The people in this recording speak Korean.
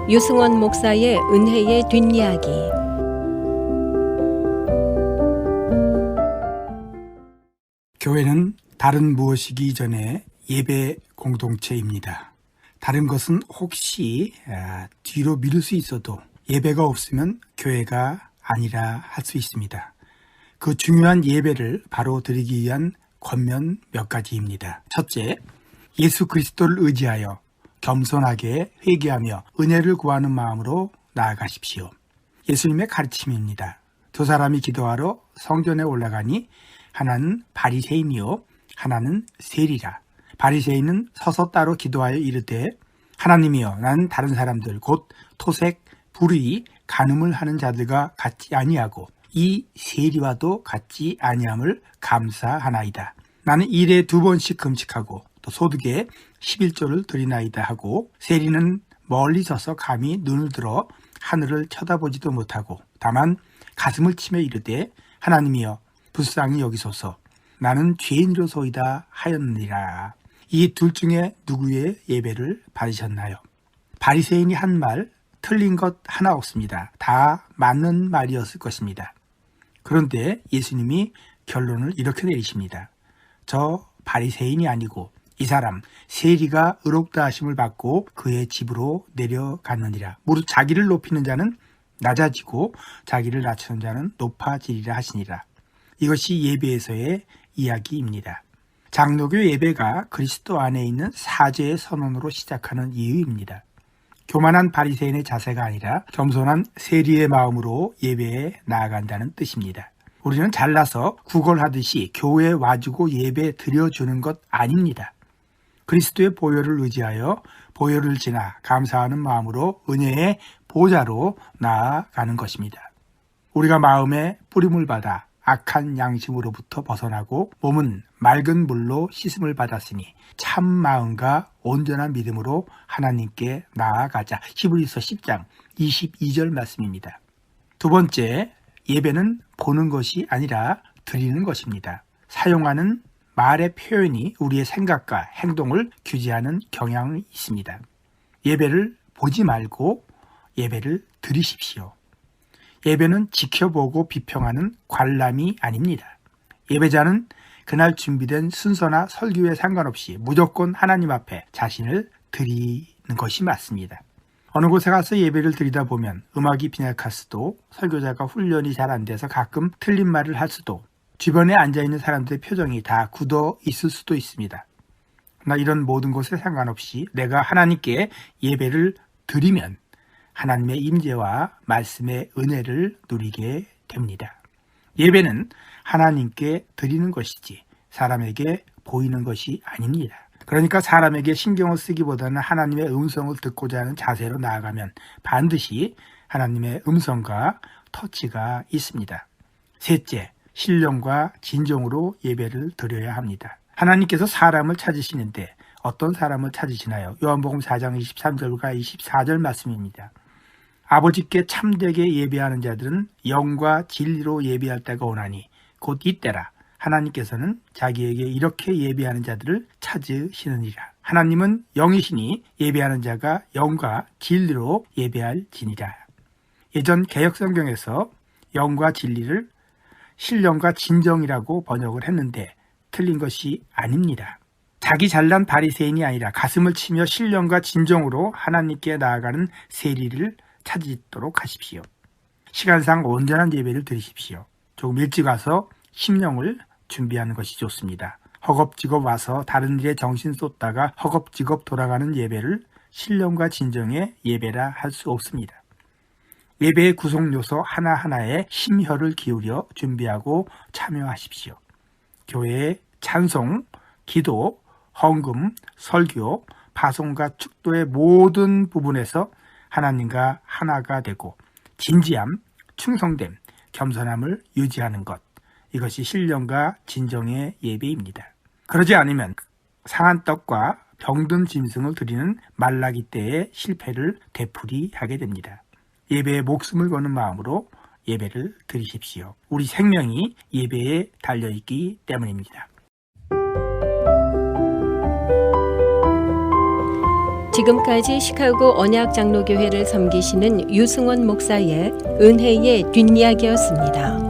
유승원 목사의 은혜의 뒷이야기. 교회는 다른 무엇이기 이전에 예배 공동체입니다. 다른 것은 혹시 뒤로 미룰 수 있어도 예배가 없으면 교회가 아니라 할 수 있습니다. 그 중요한 예배를 바로 드리기 위한 권면 몇 가지입니다. 첫째, 예수 그리스도를 의지하여 겸손하게 회개하며 은혜를 구하는 마음으로 나아가십시오. 예수님의 가르침입니다. 두 사람이 기도하러 성전에 올라가니 하나는 바리새인이요 하나는 세리라. 바리새인은 서서 따로 기도하여 이르되, 하나님이여, 나는 다른 사람들 곧 토색, 불의, 간음을 하는 자들과 같지 아니하고 이 세리와도 같지 아니함을 감사하나이다. 나는 일에 2번씩 금식하고 또 소득에 11조를 드리나이다 하고, 세리는 멀리 서서 감히 눈을 들어 하늘을 쳐다보지도 못하고 다만 가슴을 치며 이르되, 하나님이여, 불쌍히 여기소서, 나는 죄인으로소이다 하였느니라. 이 둘 중에 누구의 예배를 받으셨나요? 바리새인이 한 말 틀린 것 하나 없습니다. 다 맞는 말이었을 것입니다. 그런데 예수님이 결론을 이렇게 내리십니다. 저 바리새인이 아니고 이 사람 세리가 의롭다 하심을 받고 그의 집으로 내려갔느니라. 무릇 자기를 높이는 자는 낮아지고 자기를 낮추는 자는 높아지리라 하시니라. 이것이 예배에서의 이야기입니다. 장로교 예배가 그리스도 안에 있는 사죄의 선언으로 시작하는 이유입니다. 교만한 바리새인의 자세가 아니라 겸손한 세리의 마음으로 예배에 나아간다는 뜻입니다. 우리는 잘나서 구걸하듯이 교회에 와주고 예배 드려주는 것 아닙니다. 그리스도의 보혈을 의지하여 보혈을 지나 감사하는 마음으로 은혜의 보좌로 나아가는 것입니다. 우리가 마음에 뿌림을 받아 악한 양심으로부터 벗어나고 몸은 맑은 물로 씻음을 받았으니 참 마음과 온전한 믿음으로 하나님께 나아가자. 히브리서 10장 22절 말씀입니다. 두 번째, 예배는 보는 것이 아니라 드리는 것입니다. 사용하는 말의 표현이 우리의 생각과 행동을 규제하는 경향이 있습니다. 예배를 보지 말고 예배를 드리십시오. 예배는 지켜보고 비평하는 관람이 아닙니다. 예배자는 그날 준비된 순서나 설교에 상관없이 무조건 하나님 앞에 자신을 드리는 것이 맞습니다. 어느 곳에 가서 예배를 드리다 보면 음악이 빈약할 수도, 설교자가 훈련이 잘 안 돼서 가끔 틀린 말을 할 수도, 주변에 앉아있는 사람들의 표정이 다 굳어 있을 수도 있습니다. 그러나 이런 모든 것에 상관없이 내가 하나님께 예배를 드리면 하나님의 임재와 말씀의 은혜를 누리게 됩니다. 예배는 하나님께 드리는 것이지 사람에게 보이는 것이 아닙니다. 그러니까 사람에게 신경을 쓰기보다는 하나님의 음성을 듣고자 하는 자세로 나아가면 반드시 하나님의 음성과 터치가 있습니다. 셋째, 신령과 진정으로 예배를 드려야 합니다. 하나님께서 사람을 찾으시는데 어떤 사람을 찾으시나요? 요한복음 4장 23절과 24절 말씀입니다. 아버지께 참되게 예배하는 자들은 영과 진리로 예배할 때가 오나니 곧 이때라. 하나님께서는 자기에게 이렇게 예배하는 자들을 찾으시느니라. 하나님은 영이시니 예배하는 자가 영과 진리로 예배할지니라. 예전 개역성경에서 영과 진리를 신령과 진정이라고 번역을 했는데 틀린 것이 아닙니다. 자기 잘난 바리새인이 아니라 가슴을 치며 신령과 진정으로 하나님께 나아가는 세리를 찾도록 하십시오. 시간상 온전한 예배를 드리십시오. 조금 일찍 와서 심령을 준비하는 것이 좋습니다. 허겁지겁 와서 다른 일에 정신 쏟다가 허겁지겁 돌아가는 예배를 신령과 진정의 예배라 할 수 없습니다. 예배의 구성 요소 하나하나에 심혈을 기울여 준비하고 참여하십시오. 교회의 찬송, 기도, 헌금, 설교, 파송과 축도의 모든 부분에서 하나님과 하나가 되고 진지함, 충성됨, 겸손함을 유지하는 것, 이것이 신령과 진정의 예배입니다. 그러지 않으면 상한 떡과 병든 짐승을 드리는 말라기 때의 실패를 되풀이하게 됩니다. 예배에 목숨을 거는 마음으로 예배를 드리십시오. 우리 생명이 예배에 달려있기 때문입니다. 지금까지 시카고 언약장로교회를 섬기시는 유승원 목사의 은혜의 뒷이야기였습니다.